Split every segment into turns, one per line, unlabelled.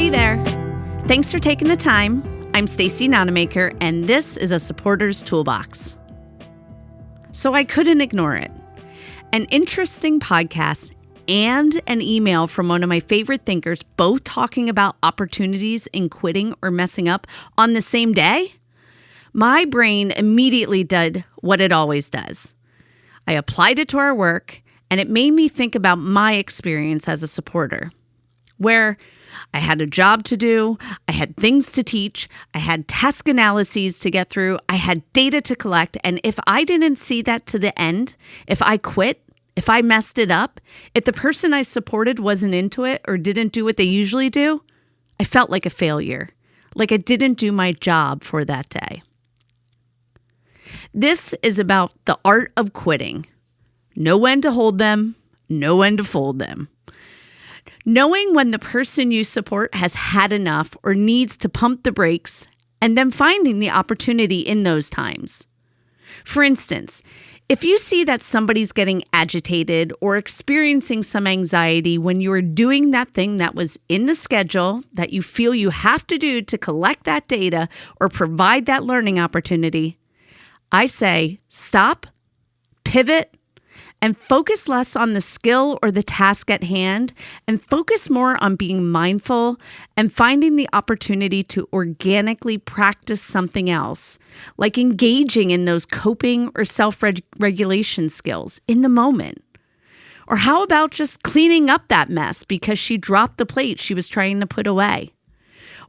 Hey there. Thanks for taking the time. I'm Stacy Nonamaker, and this is a Supporter's Toolbox. So I couldn't ignore it. An interesting podcast and an email from one of my favorite thinkers, both talking about opportunities in quitting or messing up on the same day. My brain immediately did what it always does. I applied it to our work, and it made me think about my experience as a supporter, where I had a job to do, I had things to teach, I had task analyses to get through, I had data to collect, and if I didn't see that to the end, if I quit, if I messed it up, if the person I supported wasn't into it or didn't do what they usually do, I felt like a failure, like I didn't do my job for that day. This is about the art of quitting. Know when to hold them, know when to fold them. Knowing when the person you support has had enough or needs to pump the brakes, and then finding the opportunity in those times. For instance, if you see that somebody's getting agitated or experiencing some anxiety when you're doing that thing that was in the schedule that you feel you have to do to collect that data or provide that learning opportunity, I say stop, pivot, and focus less on the skill or the task at hand and focus more on being mindful and finding the opportunity to organically practice something else, like engaging in those coping or self-regulation skills in the moment. Or how about just cleaning up that mess because she dropped the plate she was trying to put away?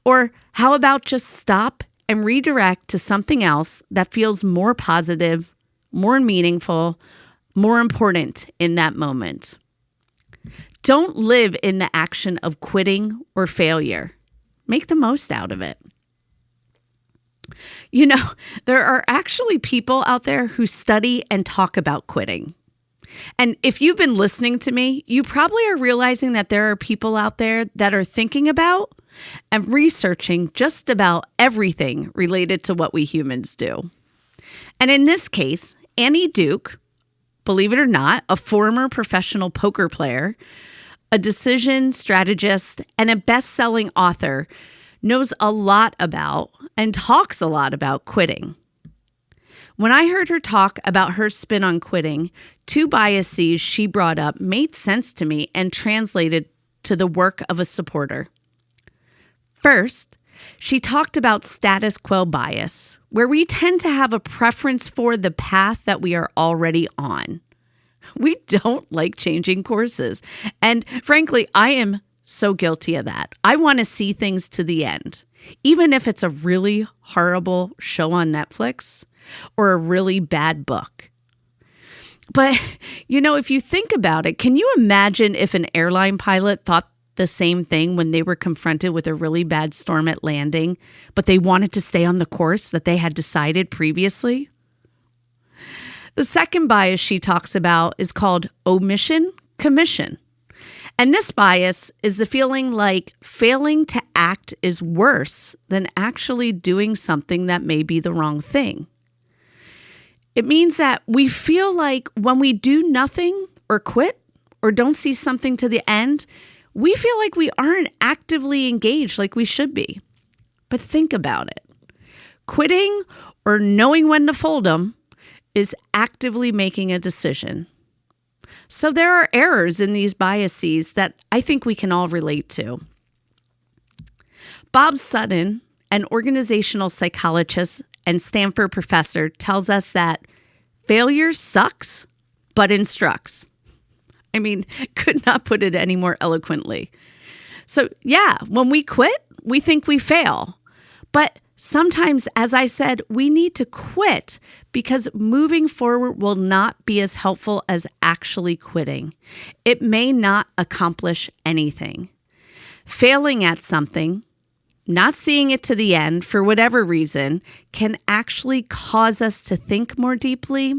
Or how about just stop and redirect to something else that feels more positive, more meaningful, more important in that moment? Don't live in the action of quitting or failure. Make the most out of it. You know, there are actually people out there who study and talk about quitting. And if you've been listening to me, you probably are realizing that there are people out there that are thinking about and researching just about everything related to what we humans do. And in this case, Annie Duke, believe it or not, a former professional poker player, a decision strategist, and a best-selling author, knows a lot about and talks a lot about quitting. When I heard her talk about her spin on quitting, two biases she brought up made sense to me and translated to the work of a supporter. First, she talked about status quo bias, where we tend to have a preference for the path that we are already on. We don't like changing courses. And frankly, I am so guilty of that. I want to see things to the end, even if it's a really horrible show on Netflix or a really bad book. But, you know, if you think about it, can you imagine if an airline pilot thought the same thing when they were confronted with a really bad storm at landing, but they wanted to stay on the course that they had decided previously? The second bias she talks about is called omission commission. And this bias is the feeling like failing to act is worse than actually doing something that may be the wrong thing. It means that we feel like when we do nothing or quit or don't see something to the end, we feel like we aren't actively engaged like we should be. But think about it. Quitting or knowing when to fold them is actively making a decision. So there are errors in these biases that I think we can all relate to. Bob Sutton, an organizational psychologist and Stanford professor, tells us that failure sucks, but instructs. I mean, could not put it any more eloquently. So yeah, when we quit, we think we fail. But sometimes, as I said, we need to quit because moving forward will not be as helpful as actually quitting. It may not accomplish anything. Failing at something, not seeing it to the end for whatever reason, can actually cause us to think more deeply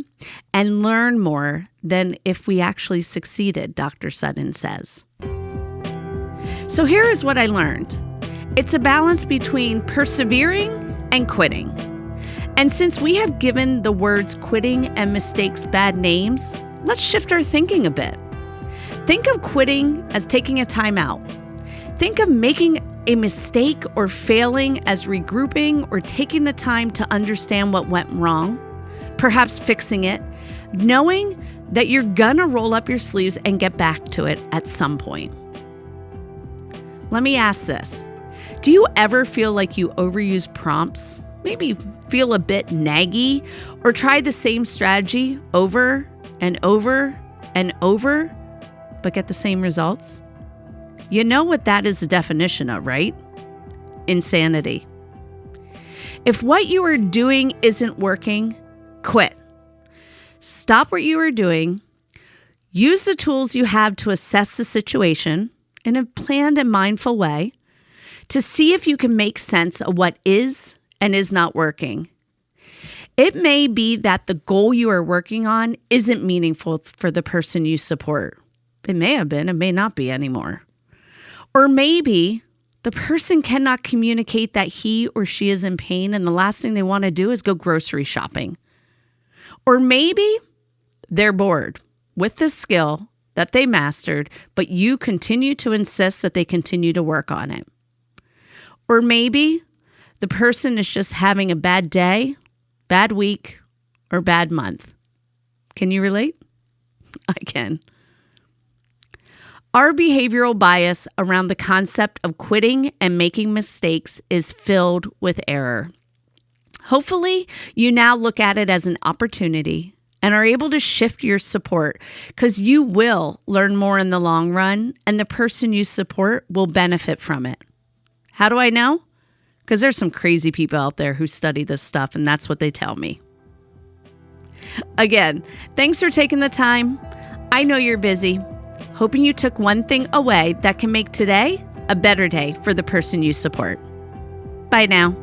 and learn more than if we actually succeeded, Dr. Sutton says. So here is what I learned. It's a balance between persevering and quitting. And since we have given the words quitting and mistakes bad names, let's shift our thinking a bit. Think of quitting as taking a time out. Think of making a mistake or failing as regrouping or taking the time to understand what went wrong, perhaps fixing it, knowing that you're gonna roll up your sleeves and get back to it at some point. Let me ask this. Do you ever feel like you overuse prompts? Maybe feel a bit naggy or try the same strategy over and over and over, but get the same results? You know what that is the definition of, right? Insanity. If what you are doing isn't working, quit. Stop what you are doing. Use the tools you have to assess the situation in a planned and mindful way to see if you can make sense of what is and is not working. It may be that the goal you are working on isn't meaningful for the person you support. It may have been, it may not be anymore. Or maybe the person cannot communicate that he or she is in pain and the last thing they want to do is go grocery shopping. Or maybe they're bored with the skill that they mastered, but you continue to insist that they continue to work on it. Or maybe the person is just having a bad day, bad week, or bad month. Can you relate? I can. Our behavioral bias around the concept of quitting and making mistakes is filled with error. Hopefully, you now look at it as an opportunity and are able to shift your support because you will learn more in the long run and the person you support will benefit from it. How do I know? Because there's some crazy people out there who study this stuff and that's what they tell me. Again, thanks for taking the time. I know you're busy. Hoping you took one thing away that can make today a better day for the person you support. Bye now.